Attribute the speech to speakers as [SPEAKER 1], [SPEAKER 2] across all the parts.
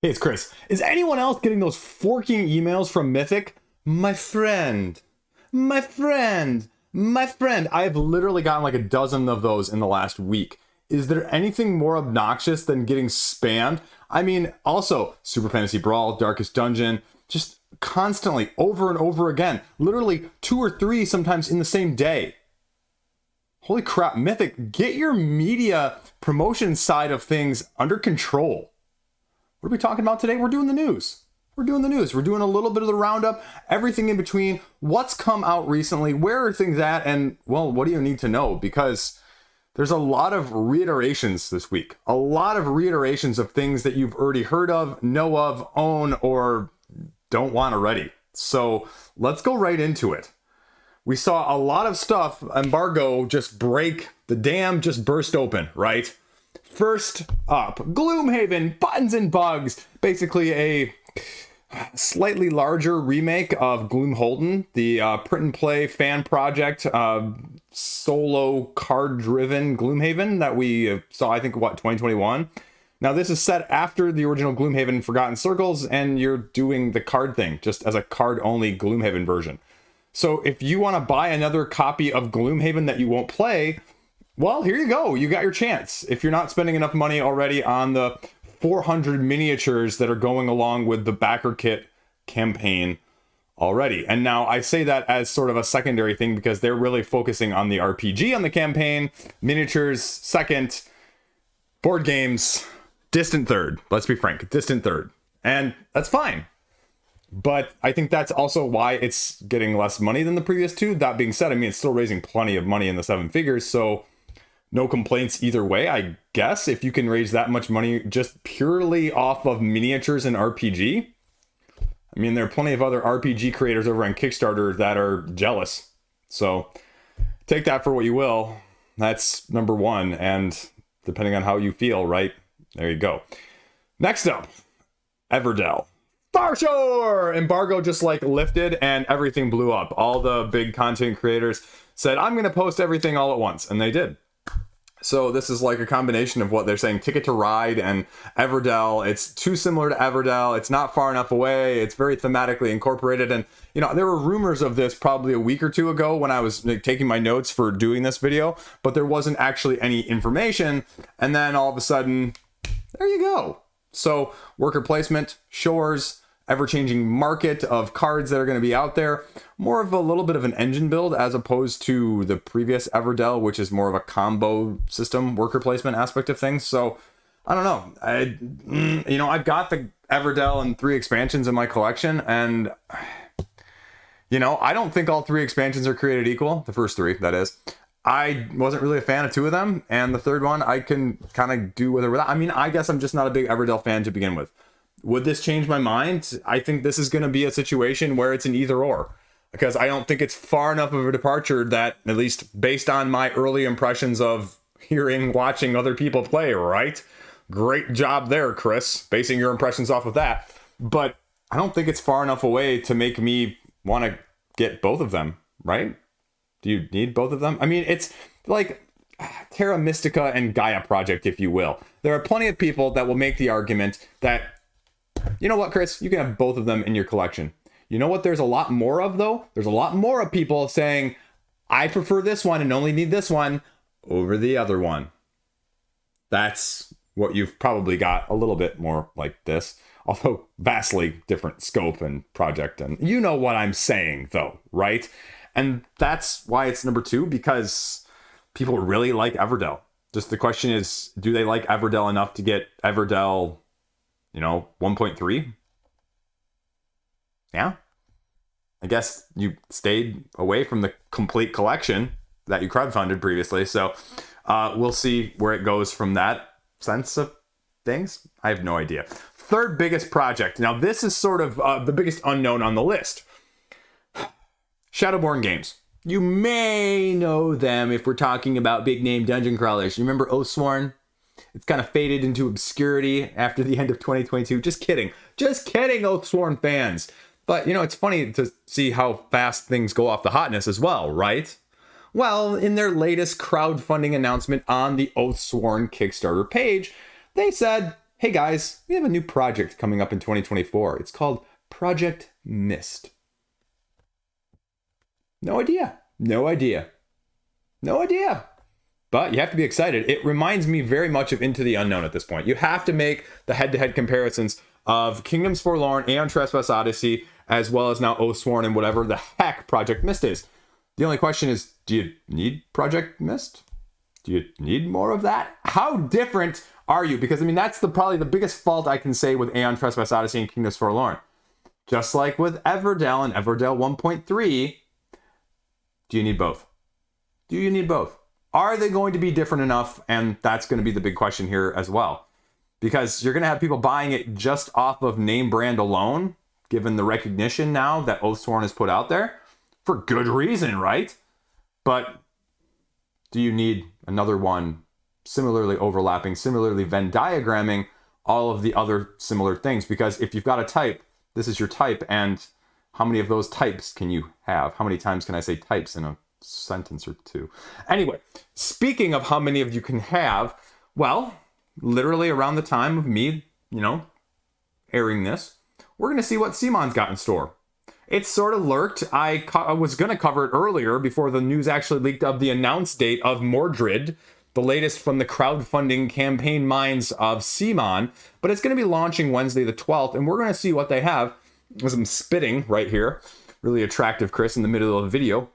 [SPEAKER 1] Hey, it's Chris. Is anyone else getting those forking emails from Mythic? My friend, my friend, my friend. I have literally gotten like a dozen of those in the last week. Is there anything more obnoxious than getting spammed? I mean, also, Super Fantasy Brawl, Darkest Dungeon, just constantly, over and over again. Literally 2 or 3 sometimes in the same day. Holy crap, Mythic, get your media promotion side of things under control. What are we talking about today? We're doing the news. We're doing the news. We're doing a little bit of the roundup, everything in between, what's come out recently, where are things at, and, well, what do you need to know? Because there's a lot of reiterations this week. A lot of reiterations of things that you've already heard of, know of, own, or don't want already. So let's go right into it. We saw a lot of stuff, embargo just break, the dam just burst open, right? First up, Gloomhaven, Buttons and Bugs. Basically a slightly larger remake of Gloomhaven, the print and play fan project, solo card-driven Gloomhaven that we saw, I think, 2021? Now, this is set after the original Gloomhaven Forgotten Circles, and you're doing the card thing, just as a card-only Gloomhaven version. So if you want to buy another copy of Gloomhaven that you won't play, well, here you go. You got your chance. If you're not spending enough money already on the 400 miniatures that are going along with the backer kit campaign already. And now I say that as sort of a secondary thing because they're really focusing on the RPG on the campaign, miniatures second, board games distant third. Let's be frank, distant third. And that's fine. But I think that's also why it's getting less money than the previous two. That being said, I mean, it's still raising plenty of money in the 7 figures, so no complaints either way, I guess. If you can raise that much money just purely off of miniatures and RPG. I mean, there are plenty of other RPG creators over on Kickstarter that are jealous. So take that for what you will. That's number one. And depending on how you feel, right? There you go. Next up, Everdell. Farshore! Embargo just like lifted and everything blew up. All the big content creators said, I'm going to post everything all at once. And they did. So this is like a combination of what they're saying, Ticket to Ride and Everdell. It's too similar to Everdell. It's not far enough away. It's very thematically incorporated. And, you know, there were rumors of this probably a week or two ago when I was taking my notes for doing this video, but there wasn't actually any information. And then all of a sudden, there you go. So worker placement, shores, ever-changing market of cards that are going to be out there. More of a little bit of an engine build as opposed to the previous Everdell, which is more of a combo system worker placement aspect of things. So I don't know. I've got the Everdell and 3 expansions in my collection, and I don't think all 3 expansions are created equal. The first 3, that is. I wasn't really a fan of 2 of them, and the third one I can kind of do with or without. I mean, I guess I'm just not a big Everdell fan to begin with. Would this change my mind? I think this is going to be a situation where it's an either or, because I don't think it's far enough of a departure that, at least based on my early impressions of watching other people play, right? Great job there, Chris, basing your impressions off of that. But I don't think it's far enough away to make me want to get both of them, right? Do you need both of them? I mean, it's like Terra Mystica and Gaia Project, if you will. There are plenty of people that will make the argument that, you know what, Chris, you can have both of them in your collection. You know what there's a lot more of, though? There's a lot more of people saying, I prefer this one and only need this one over the other one. That's what you've probably got, a little bit more like this, although vastly different scope and project. And you know what I'm saying, though, right? And that's why it's number 2, because people really like Everdell. Just the question is, do they like Everdell enough to get Everdell 1.3? Yeah. I guess you stayed away from the complete collection that you crowdfunded previously. So we'll see where it goes from that sense of things. I have no idea. Third biggest project. Now, this is sort of the biggest unknown on the list. Shadowborn Games. You may know them if we're talking about big name dungeon crawlers. You remember Oathsworn? It's kind of faded into obscurity after the end of 2022. Just kidding, Oathsworn fans. But, it's funny to see how fast things go off the Hotness as well, right? Well, in their latest crowdfunding announcement on the Oathsworn Kickstarter page, they said, hey guys, we have a new project coming up in 2024. It's called Project Mist. No idea. No idea. No idea. But you have to be excited. It reminds me very much of Into the Unknown at this point. You have to make the head-to-head comparisons of Kingdoms Forlorn, Aeon Trespass Odyssey, as well as now Oathsworn and whatever the heck Project Mist is. The only question is, do you need Project Mist? Do you need more of that? How different are you? Because, I mean, that's probably the biggest fault I can say with Aeon Trespass Odyssey and Kingdoms Forlorn. Just like with Everdell and Everdell 1.3, do you need both? Do you need both? Are they going to be different enough? And that's going to be the big question here as well. Because you're going to have people buying it just off of name brand alone, given the recognition now that Oathsworn has put out there. For good reason, right? But do you need another one similarly overlapping, similarly Venn diagramming all of the other similar things? Because if you've got a type, this is your type, and how many of those types can you have? How many times can I say types in a sentence or two? Anyway, speaking of how many of you can have, well, literally around the time of me, airing this, we're going to see what CMON's got in store. It's sort of lurked. I was going to cover it earlier before the news actually leaked of the announced date of Mordred, the latest from the crowdfunding campaign minds of CMON, but it's going to be launching Wednesday the 12th, and we're going to see what they have. As I'm spitting right here, really attractive Chris in the middle of the video.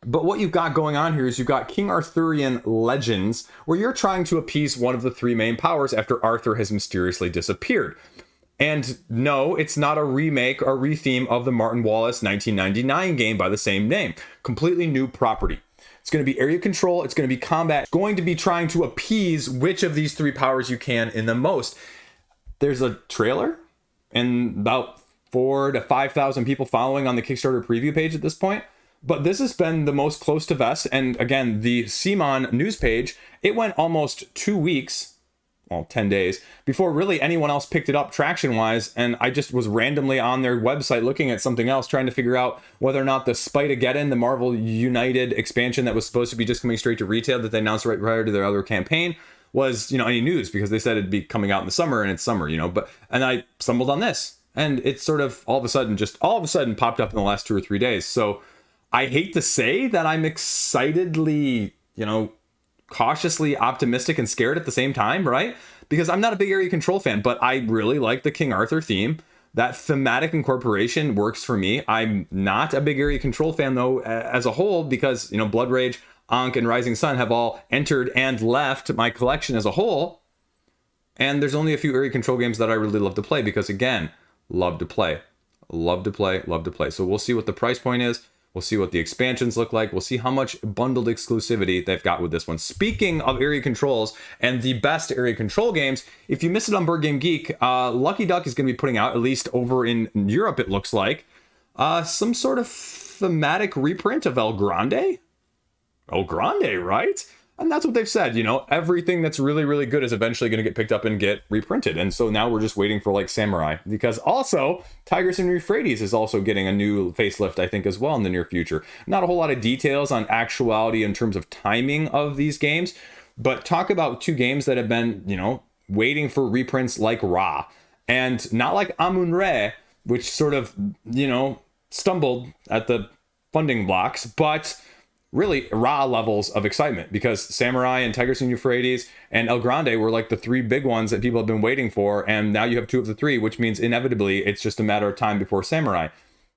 [SPEAKER 1] But what you've got going on here is you've got King Arthurian Legends, where you're trying to appease one of the three main powers after Arthur has mysteriously disappeared. And no, it's not a remake or retheme of the Martin Wallace 1999 game by the same name. Completely new property. It's going to be area control, it's going to be combat, it's going to be trying to appease which of these three powers you can in the most. There's a trailer and about 4,000 to 5,000 people following on the Kickstarter preview page at this point. But this has been the most close to vest. And again, the CMON news page, it went almost 2 weeks, well, 10 days, before really anyone else picked it up traction-wise. And I just was randomly on their website looking at something else, trying to figure out whether or not the Spider-Geddon, the Marvel United expansion that was supposed to be just coming straight to retail that they announced right prior to their other campaign, was, any news, because they said it'd be coming out in the summer, and it's summer, and I stumbled on this. And it's sort of all of a sudden popped up in the last 2 or 3 days. So I hate to say that I'm excitedly, cautiously optimistic and scared at the same time, right? Because I'm not a big area control fan, but I really like the King Arthur theme. That thematic incorporation works for me. I'm not a big area control fan, though, as a whole, because, Blood Rage, Ankh, and Rising Sun have all entered and left my collection as a whole. And there's only a few area control games that I really love to play because, again, love to play. So we'll see what the price point is. We'll see what the expansions look like. We'll see how much bundled exclusivity they've got with this one. Speaking of area controls and the best area control games, if you missed it on Board Game Geek, Lucky Duck is going to be putting out, at least over in Europe it looks like, some sort of thematic reprint of El Grande? El Grande, right? And that's what they've said, everything that's really, really good is eventually going to get picked up and get reprinted. And so now we're just waiting for Samurai, because also Tigris and Euphrates is also getting a new facelift, I think, as well in the near future. Not a whole lot of details on actuality in terms of timing of these games, but talk about two games that have been, waiting for reprints like Ra, and not like Amun-Re, which sort of, stumbled at the funding blocks, but really raw levels of excitement, because Samurai and Tigris and Euphrates and El Grande were like the three big ones that people have been waiting for, and now you have two of the three, which means inevitably it's just a matter of time before Samurai.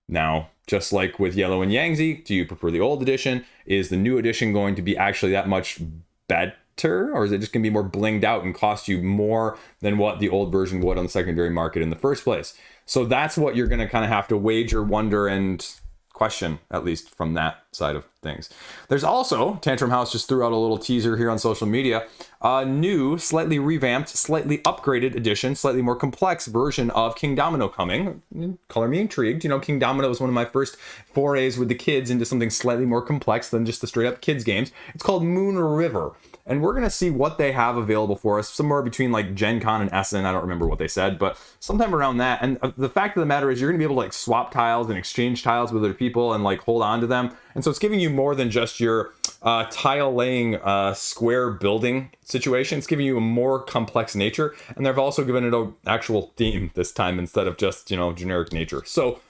[SPEAKER 1] Now, just like with Yellow and Yangtze, do you prefer the old edition? Is the new edition going to be actually that much better, or is it just going to be more blinged out and cost you more than what the old version would on the secondary market in the first place? So that's what you're going to kind of have to wager, wonder, and question, at least from that side of things. There's also, Tantrum House just threw out a little teaser here on social media, a new, slightly revamped, slightly upgraded edition, slightly more complex version of Kingdomino coming. Color me intrigued. Kingdomino was one of my first forays with the kids into something slightly more complex than just the straight up kids games. It's called Moon River. and we're gonna see what they have available for us somewhere between like Gen Con and Essen. I don't remember what they said, but sometime around that. And the fact of the matter is, you're gonna be able to like swap tiles and exchange tiles with other people and like hold on to them. And so it's giving you more than just your tile laying square building situation. It's giving you a more complex nature, and they've also given it an actual theme this time instead of just, you know, generic nature. So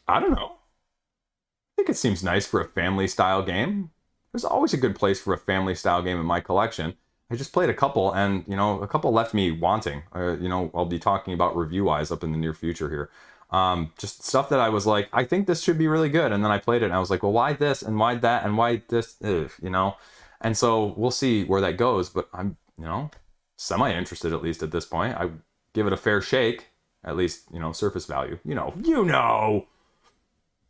[SPEAKER 1] I don't know. I think it seems nice for a family style game. There's always a good place for a family style game in my collection. I just played a couple, and, you know, a couple left me wanting. You know, I'll be talking about review-wise up in the near future here. Just stuff that I was like, I think this should be really good. And then I played it, and I was like, well, why this, and why that, and why this, you know? And so we'll see where that goes, but I'm, you know, semi-interested at least at this point. I give it a fair shake, at least, you know, surface value. You know.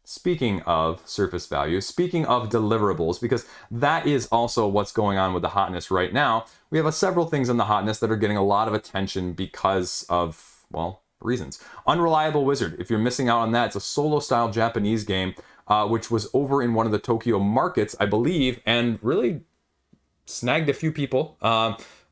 [SPEAKER 1] Speaking of surface value, speaking of deliverables, because that is also what's going on with the Hotness right now. We have several things in the Hotness that are getting a lot of attention because of, well, reasons. Unreliable Wizard, if you're missing out on that, it's a solo-style Japanese game, which was over in one of the Tokyo markets, I believe, and really snagged a few people.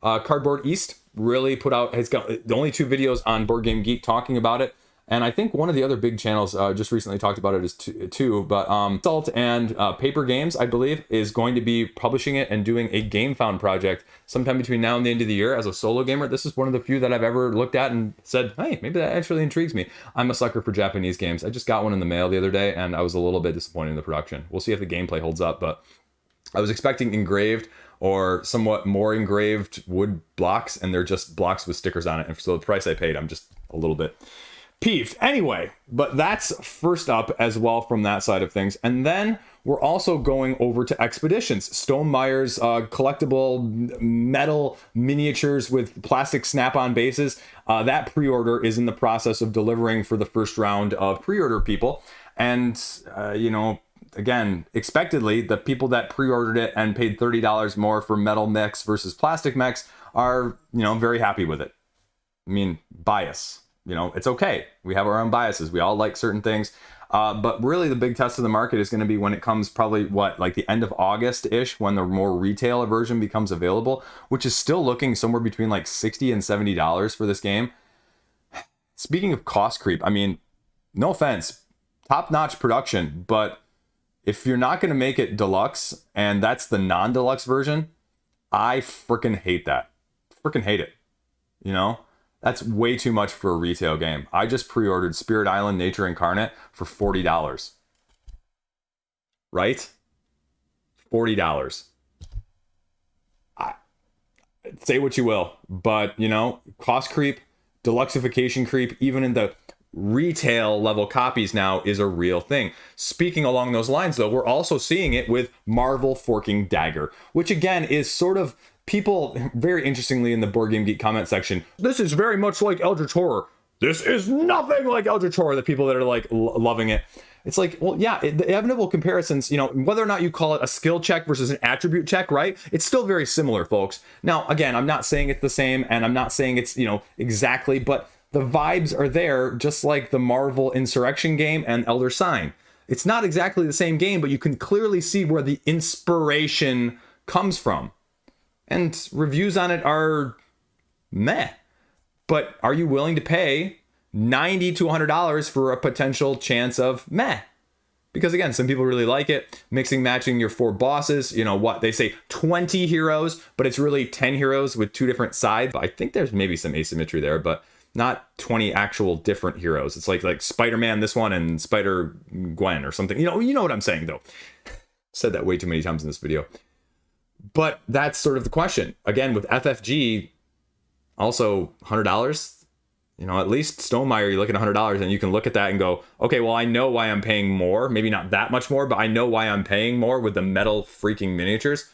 [SPEAKER 1] Cardboard East really put out, has got the only 2 videos on Board Game Geek talking about it. And I think one of the other big channels just recently talked about it as too, but Salt and Paper Games, I believe, is going to be publishing it and doing a Game Found project sometime between now and the end of the year as a solo gamer. This is one of the few that I've ever looked at and said, hey, maybe that actually intrigues me. I'm a sucker for Japanese games. I just got one in the mail the other day, and I was a little bit disappointed in the production. We'll see if the gameplay holds up, but I was expecting engraved or somewhat more engraved wood blocks, and they're just blocks with stickers on it. And so the price I paid, I'm just a little bit peeved. Anyway, but that's first up as well from that side of things. And then we're also going over to Expeditions. Stonemeyer's collectible metal miniatures with plastic snap-on bases. That pre-order is in the process of delivering for the first round of pre-order people. And, you know, again, expectedly, the people that pre-ordered it and paid $30 more for metal mechs versus plastic mechs are, you know, very happy with it. I mean, bias. You know, it's okay. We have our own biases. We all like certain things. But really the big test of the market is going to be when it comes probably, like the end of August-ish, when the more retail version becomes available, which is still looking somewhere between like $60 and $70 for this game. Speaking of cost creep, I mean, no offense, top-notch production, but if you're not going to make it deluxe, and that's the non-deluxe version, I freaking hate that. Freaking hate it. You know? That's way too much for a retail game. I just pre-ordered Spirit Island Nature Incarnate for $40. Right? $40. Say what you will, but, you know, cost creep, deluxification creep, even in the retail level copies now is a real thing. Speaking along those lines, though, we're also seeing it with Marvel forking D.A.G.G.E.R, which again is sort of people, very interestingly in the Board Game Geek comment section, this is very much like Eldritch Horror. This is nothing like Eldritch Horror. The people that are like loving it. It's like, well, yeah, the inevitable comparisons, you know, whether or not you call it a skill check versus an attribute check, right? It's still very similar, folks. Now, again, I'm not saying it's the same, and I'm not saying it's, you know, exactly, but the vibes are there, just like the Marvel Insurrection game and Elder Sign. It's not exactly the same game, but you can clearly see where the inspiration comes from. And reviews on it are meh. But are you willing to pay $90 to $100 for a potential chance of meh? Because again, some people really like it. Mixing, matching your 4 bosses. You know what? They say 20 heroes, but it's really 10 heroes with 2 different sides. I think there's maybe some asymmetry there, but not 20 actual different heroes. It's like Spider-Man, this one, and Spider-Gwen or something. You know what I'm saying, though. Said that way too many times in this video. But that's sort of the question. Again, with FFG, also $100. You know, at least Stonemeyer, you look at $100 and you can look at that and go, okay, well, I know why I'm paying more. Maybe not that much more, but I know why I'm paying more with the metal freaking miniatures.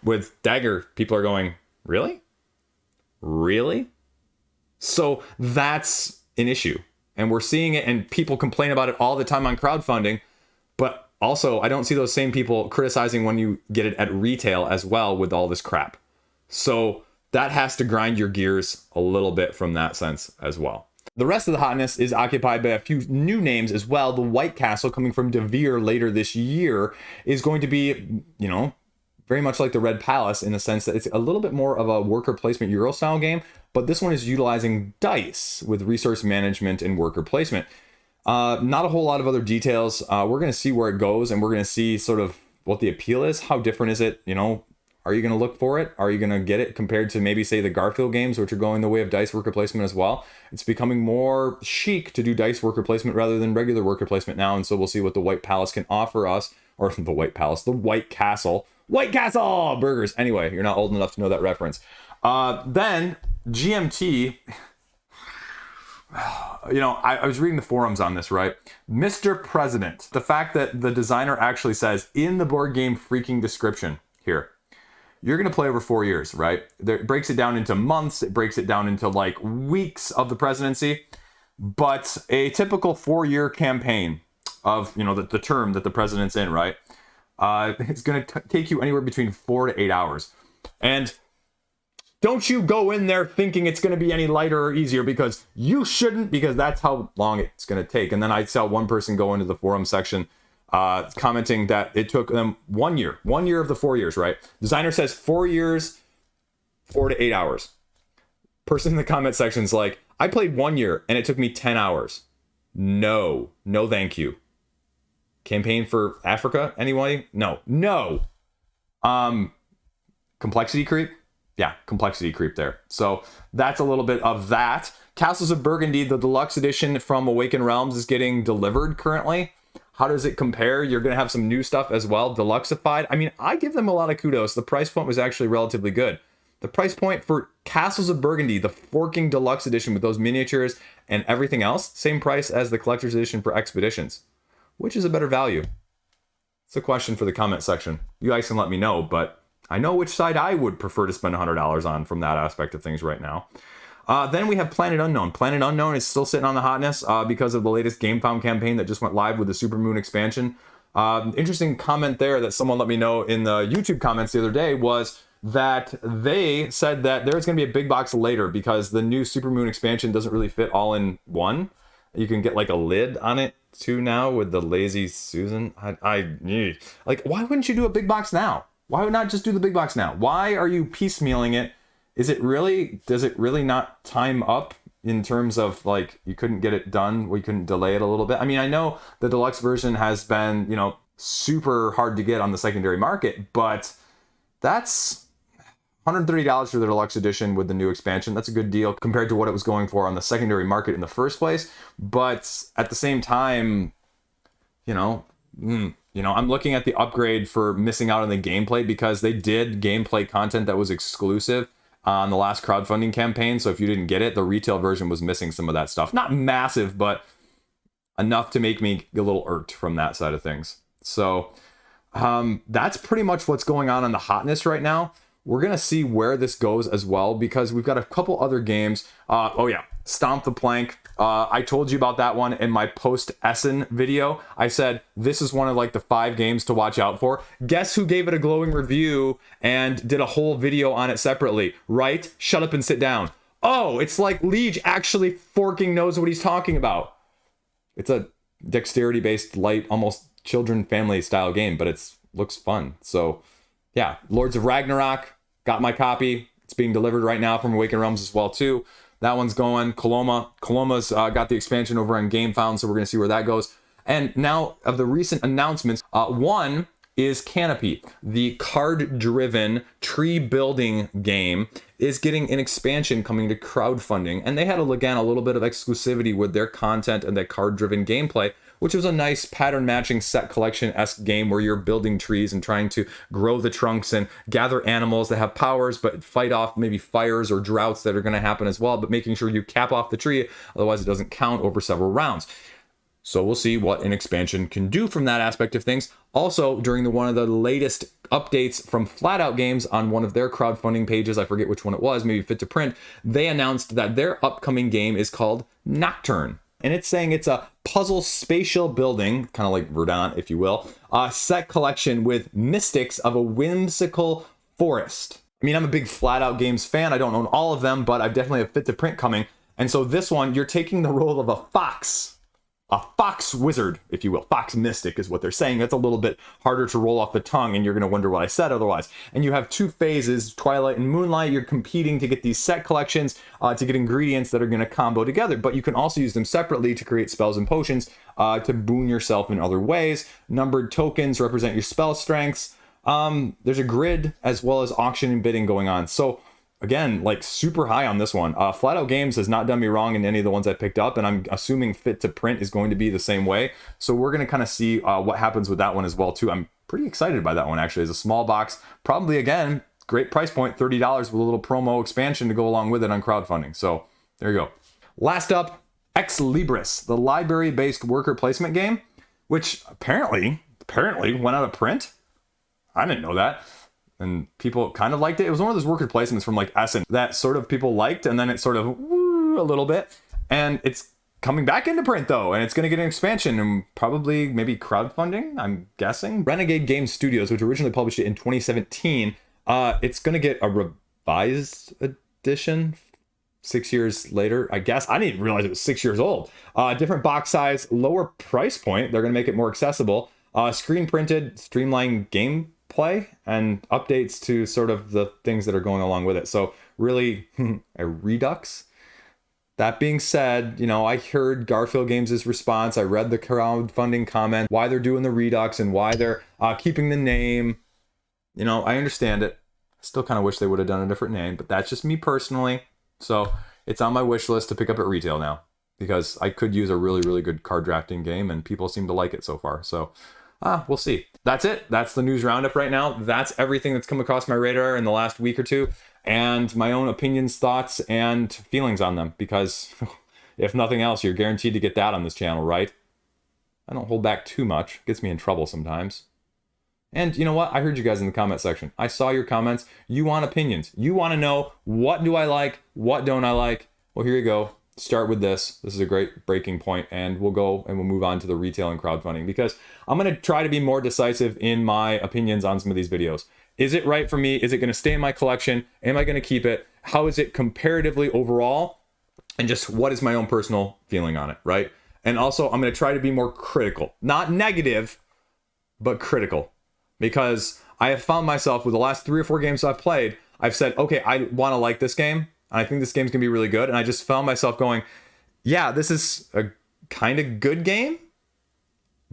[SPEAKER 1] With D.A.G.G.E.R, people are going, really? Really? So that's an issue. And we're seeing it, and people complain about it all the time on crowdfunding. But also, I don't see those same people criticizing when you get it at retail as well with all this crap. So that has to grind your gears a little bit from that sense as well. The rest of the hotness is occupied by a few new names as well. The White Castle, coming from D.A.G.G.E.R later this year, is going to be, you know, very much like the Red Palace in the sense that it's a little bit more of a worker placement Euro style game, but this one is utilizing dice with resource management and worker placement. Not a whole lot of other details. We're going to see where it goes, and we're going to see sort of what the appeal is. How different is it? You know, are you going to look for it? Are you going to get it compared to maybe, say, the Garfield games, which are going the way of dice worker placement as well? It's becoming more chic to do dice worker placement rather than regular worker placement now, and so we'll see what the White Palace can offer us, or the White Palace, the White Castle. White Castle burgers. Anyway, you're not old enough to know that reference. Then GMT, you know, I was reading the forums on this, right? Mr. President, the fact that the designer actually says in the board game freaking description here, you're going to play over 4 years, right? It breaks it down into months. It breaks it down into like weeks of the presidency. But a typical 4-year campaign of, you know, the term that the president's in, right? It's going to take you anywhere between 4 to 8 hours. And don't you go in there thinking it's going to be any lighter or easier, because you shouldn't, because that's how long it's going to take. And then I saw one person go into the forum section commenting that it took them 1 year of the 4 years, right? Designer says 4 years, 4 to 8 hours. Person in the comment section is like, I played 1 year and it took me 10 hours. No, thank you. Campaign for Africa, anybody? No. Complexity creep? Yeah, complexity creep there. So that's a little bit of that. Castles of Burgundy, the deluxe edition from Awakened Realms, is getting delivered currently. How does it compare? You're going to have some new stuff as well, deluxeified. I mean, I give them a lot of kudos. The price point was actually relatively good. The price point for Castles of Burgundy, the forking deluxe edition with those miniatures and everything else, same price as the collector's edition for Expeditions. Which is a better value? It's a question for the comment section. You guys can let me know, but I know which side I would prefer to spend $100 on from that aspect of things right now. Then we have Planet Unknown. Planet Unknown is still sitting on the hotness because of the latest GameFound campaign that just went live with the Supermoon expansion. Interesting comment there that someone let me know in the YouTube comments the other day was that they said that there's going to be a big box later because the new Supermoon expansion doesn't really fit all in one. You can get like a lid on it too now with the Lazy Susan. Like, why wouldn't you do a big box now? Why would not just do the big box now? Why are you piecemealing it? Does it really not time up in terms of like you couldn't get it done? We couldn't delay it a little bit. I mean, I know the deluxe version has been, you know, super hard to get on the secondary market, but that's $130 for the deluxe edition with the new expansion. That's a good deal compared to what it was going for on the secondary market in the first place. But at the same time, I'm looking at the upgrade for missing out on the gameplay because they did gameplay content that was exclusive on the last crowdfunding campaign. So if you didn't get it, the retail version was missing some of that stuff. Not massive, but enough to make me a little irked from that side of things. So that's pretty much what's going on the hotness right now. We're going to see where this goes as well, because we've got a couple other games. Stomp the Plank. I told you about that one in my post-Essen video. I said, this is one of like the 5 games to watch out for. Guess who gave it a glowing review and did a whole video on it separately? Right? Shut up and sit down. Oh, it's like Liege actually forking knows what he's talking about. It's a dexterity-based, light, almost children family style game, but it's looks fun. So yeah, Lords of Ragnarok, got my copy. It's being delivered right now from Awakened Realms as well too. That one's going. Coloma's got the expansion over on GameFound, so we're going to see where that goes. And now of the recent announcements, one is Canopy, the card-driven tree building game, is getting an expansion coming to crowdfunding. And they had, again, a little bit of exclusivity with their content and their card-driven gameplay, which was a nice pattern-matching set collection-esque game where you're building trees and trying to grow the trunks and gather animals that have powers, but fight off maybe fires or droughts that are going to happen as well, but making sure you cap off the tree, otherwise it doesn't count over several rounds. So we'll see what an expansion can do from that aspect of things. Also, during one of the latest updates from Flatout Games on one of their crowdfunding pages, I forget which one it was, maybe Fit to Print, they announced that their upcoming game is called Nocturne. And it's saying it's a puzzle spatial building, kind of like Verdant, if you will, set collection with mystics of a whimsical forest. I mean, I'm a big Flatout Games fan. I don't own all of them, but I definitely have Fit to Print coming. And so this one, you're taking the role of a fox. a fox wizard, if you will. Fox mystic is what they're saying. That's a little bit harder to roll off the tongue, and you're going to wonder what I said otherwise. And you have 2 phases, Twilight and Moonlight. You're competing to get these set collections, to get ingredients that are going to combo together. But you can also use them separately to create spells and potions, to boon yourself in other ways. Numbered tokens represent your spell strengths. There's a grid as well as auction and bidding going on. So again, like super high on this one. Flatout Games has not done me wrong in any of the ones I picked up, and I'm assuming Fit to Print is going to be the same way. So we're going to kind of see what happens with that one as well too. I'm pretty excited by that one actually. As a small box, probably again, great price point, $30 with a little promo expansion to go along with it on crowdfunding. So there you go. Last up, Ex Libris, the library-based worker placement game, which apparently went out of print. I didn't know that. And people kind of liked it. It was one of those worker placements from like Essen that sort of people liked, and then it sort of woo a little bit. And it's coming back into print though, and it's going to get an expansion and probably maybe crowdfunding, I'm guessing. Renegade Game Studios, which originally published it in 2017, it's going to get a revised edition 6 years later, I guess. I didn't realize it was 6 years old. Different box size, lower price point. They're going to make it more accessible. Screen printed, streamlined gameplay, and updates to sort of the things that are going along with it. So really a Redux. That being said, you know, I heard Garfield Games' response. I read the crowdfunding comment, why they're doing the Redux and why they're keeping the name. You know, I understand it. I still kind of wish they would have done a different name, but that's just me personally. So it's on my wish list to pick up at retail now, because I could use a really, really good card drafting game, and people seem to like it so far. So we'll see. That's it. That's the news roundup right now. That's everything that's come across my radar in the last week or two, and my own opinions, thoughts, and feelings on them, because if nothing else, you're guaranteed to get that on this channel, right? I don't hold back too much. It gets me in trouble sometimes. And you know what? I heard you guys in the comment section. I saw your comments. You want opinions. You want to know, what do I like? What don't I like? Well, here you go. Start with this. This is a great breaking point, and we'll go and we'll move on to the retail and crowdfunding, because I'm going to try to be more decisive in my opinions on some of these videos. Is it right for me? Is it going to stay in my collection? Am I going to keep it? How is it comparatively overall? And just what is my own personal feeling on it, right? And also, I'm going to try to be more critical. Not negative, but critical. Because I have found myself with the last 3 or 4 games I've played, I've said, okay, I want to like this game, and I think this game's going to be really good. And I just found myself going, yeah, this is a kind of good game.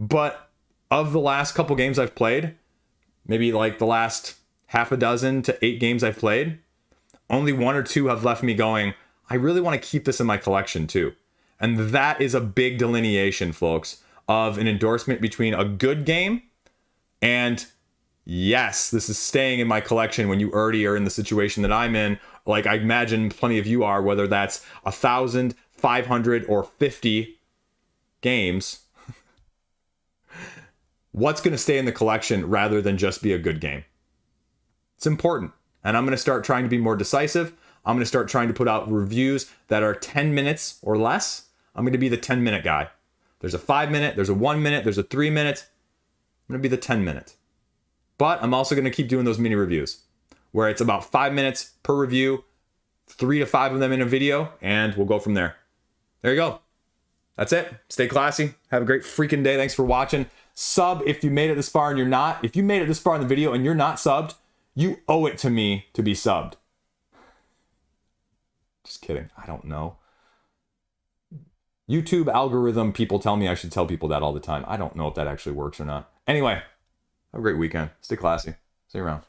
[SPEAKER 1] But of the last couple games I've played, maybe like the last half a dozen to 8 games I've played, only 1 or 2 have left me going, I really want to keep this in my collection too. And that is a big delineation, folks, of an endorsement between a good game and yes, this is staying in my collection when you already are in the situation that I'm in. Like I imagine plenty of you are, whether that's 1,000, 500, or 50 games. What's going to stay in the collection rather than just be a good game? It's important. And I'm going to start trying to be more decisive. I'm going to start trying to put out reviews that are 10 minutes or less. I'm going to be the 10-minute guy. There's a 5-minute, there's a 1-minute, there's a 3-minute. I'm going to be the 10-minute. But I'm also going to keep doing those mini reviews where it's about 5 minutes per review, 3 to 5 of them in a video, and we'll go from there. There you go. That's it. Stay classy. Have a great freaking day. Thanks for watching. Sub if you made it this far and you're not. If you made it this far in the video and you're not subbed, you owe it to me to be subbed. Just kidding. I don't know. YouTube algorithm people tell me I should tell people that all the time. I don't know if that actually works or not. Anyway, have a great weekend. Stay classy. See you around.